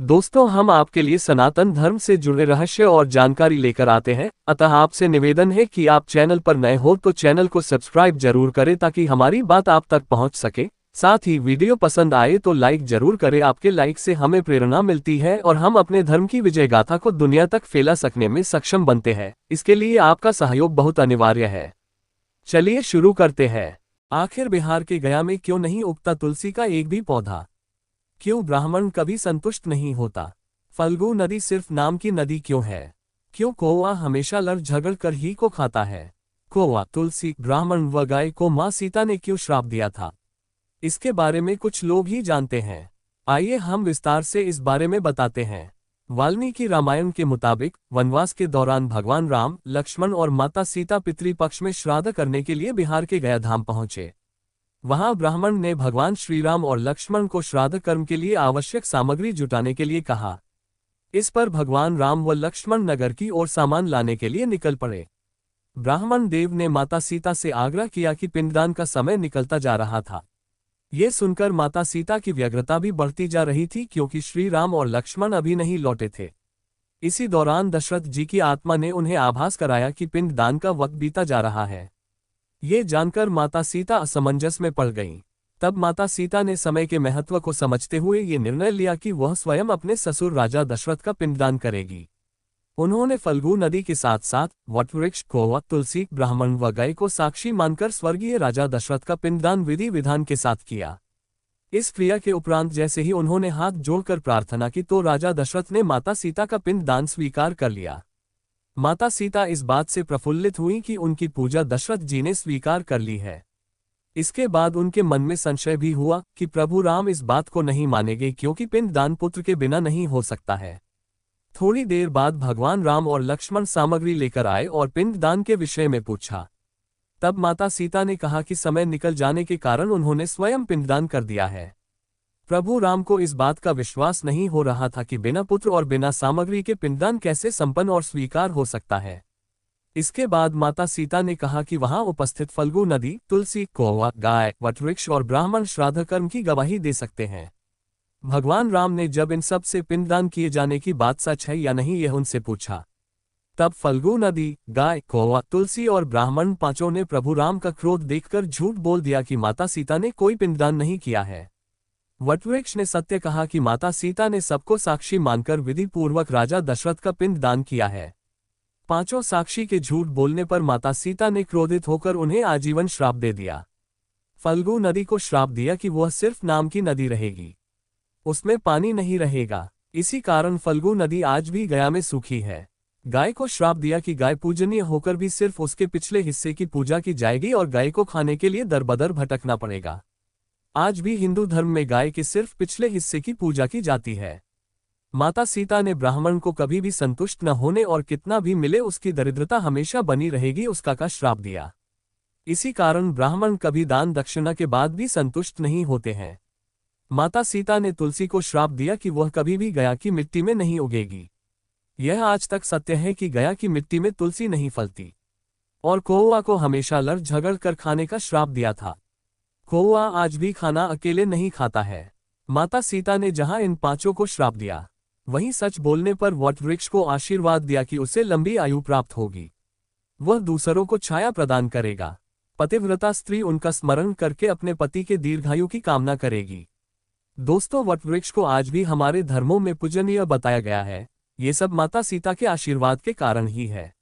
दोस्तों, हम आपके लिए सनातन धर्म से जुड़े रहस्य और जानकारी लेकर आते हैं। अतः आपसे निवेदन है कि आप चैनल पर नए हो तो चैनल को सब्सक्राइब जरूर करें ताकि हमारी बात आप तक पहुंच सके। साथ ही वीडियो पसंद आए तो लाइक जरूर करें। आपके लाइक से हमें प्रेरणा मिलती है और हम अपने धर्म की विजय गाथा को दुनिया तक फैला सकने में सक्षम बनते हैं। इसके लिए आपका सहयोग बहुत अनिवार्य है। चलिए शुरू करते हैं। आखिर बिहार के गया में क्यों नहीं उगता तुलसी का एक भी पौधा? क्यों ब्राह्मण कभी संतुष्ट नहीं होता? फल्गु नदी सिर्फ नाम की नदी क्यों है? क्यों कौवा हमेशा लड़ झगड़ कर ही को खाता है? कौवा, तुलसी, ब्राह्मण व गाय को मां सीता ने क्यों श्राप दिया था? इसके बारे में कुछ लोग ही जानते हैं। आइए हम विस्तार से इस बारे में बताते हैं। वाल्मीकि रामायण के मुताबिक वनवास के दौरान भगवान राम, लक्ष्मण और माता सीता पितृपक्ष में श्राद्ध करने के लिए बिहार के गया धाम पहुंचे। वहां ब्राह्मण ने भगवान श्रीराम और लक्ष्मण को श्राद्ध कर्म के लिए आवश्यक सामग्री जुटाने के लिए कहा। इस पर भगवान राम व लक्ष्मण नगर की ओर सामान लाने के लिए निकल पड़े। ब्राह्मण देव ने माता सीता से आग्रह किया कि पिंडदान का समय निकलता जा रहा था। ये सुनकर माता सीता की व्यग्रता भी बढ़ती जा रही थी, क्योंकि श्री राम और लक्ष्मण अभी नहीं लौटे थे। इसी दौरान दशरथ जी की आत्मा ने उन्हें आभास कराया कि पिंडदान का वक्त बीता जा रहा है। ये जानकर माता सीता असमंजस में पड़ गईं। तब माता सीता ने समय के महत्व को समझते हुए ये निर्णय लिया कि वह स्वयं अपने ससुर राजा दशरथ का पिंडदान करेगी। उन्होंने फल्गु नदी के साथ साथ वटवृक्ष, कौवा, तुलसी, ब्राह्मण व गाय को साक्षी मानकर स्वर्गीय राजा दशरथ का पिंडदान विधि विधान के साथ किया। इस क्रिया के उपरांत जैसे ही उन्होंने हाथ जोड़कर प्रार्थना की तो राजा दशरथ ने माता सीता का पिंडदान स्वीकार कर लिया। माता सीता इस बात से प्रफुल्लित हुई कि उनकी पूजा दशरथ जी ने स्वीकार कर ली है। इसके बाद उनके मन में संशय भी हुआ कि प्रभु राम इस बात को नहीं मानेंगे, क्योंकि पिंडदान पुत्र के बिना नहीं हो सकता है। थोड़ी देर बाद भगवान राम और लक्ष्मण सामग्री लेकर आए और पिंडदान के विषय में पूछा। तब माता सीता ने कहा कि समय निकल जाने के कारण उन्होंने स्वयं पिंडदान कर दिया है। प्रभु राम को इस बात का विश्वास नहीं हो रहा था कि बिना पुत्र और बिना सामग्री के पिंडदान कैसे संपन्न और स्वीकार हो सकता है। इसके बाद माता सीता ने कहा कि वहां उपस्थित फल्गु नदी, तुलसी, कौवा, गाय, वटवृक्ष और ब्राह्मण श्राद्ध कर्म की गवाही दे सकते हैं। भगवान राम ने जब इन सब से पिंडदान किए जाने की बात सच है या नहीं यह उनसे पूछा। तब फल्गु नदी, गाय, कौवा, तुलसी और ब्राह्मण पांचों ने प्रभु राम का क्रोध देखकर झूठ बोल दिया कि माता सीता ने कोई पिंडदान नहीं किया है। वटवृक्ष ने सत्य कहा कि माता सीता ने सबको साक्षी मानकर विधि पूर्वक राजा दशरथ का पिंड दान किया है। पांचों साक्षी के झूठ बोलने पर माता सीता ने क्रोधित होकर उन्हें आजीवन श्राप दे दिया। फल्गु नदी को श्राप दिया कि वह सिर्फ नाम की नदी रहेगी, उसमें पानी नहीं रहेगा। इसी कारण फल्गु नदी आज भी गया में सूखी है। गाय को श्राप दिया कि गाय पूजनीय होकर भी सिर्फ उसके पिछले हिस्से की पूजा की जाएगी और गाय को खाने के लिए दरबदर भटकना पड़ेगा। आज भी हिंदू धर्म में गाय के सिर्फ पिछले हिस्से की पूजा की जाती है। माता सीता ने ब्राह्मण को कभी भी संतुष्ट न होने और कितना भी मिले उसकी दरिद्रता हमेशा बनी रहेगी उसका का श्राप दिया। इसी कारण ब्राह्मण कभी दान दक्षिणा के बाद भी संतुष्ट नहीं होते हैं। माता सीता ने तुलसी को श्राप दिया कि वह कभी भी गया की मिट्टी में नहीं उगेगी। यह आज तक सत्य है कि गया की मिट्टी में तुलसी नहीं फलती। और कौवा को हमेशा लड़ झगड़ कर खाने का श्राप दिया था। कौवा आज भी खाना अकेले नहीं खाता है। माता सीता ने जहां इन पांचों को श्राप दिया, वहीं सच बोलने पर वटवृक्ष को आशीर्वाद दिया कि उसे लंबी आयु प्राप्त होगी, वह दूसरों को छाया प्रदान करेगा। पतिव्रता स्त्री उनका स्मरण करके अपने पति के दीर्घायु की कामना करेगी। दोस्तों, वटवृक्ष को आज भी हमारे धर्मों में पूजनीय बताया गया है। ये सब माता सीता के आशीर्वाद के कारण ही है।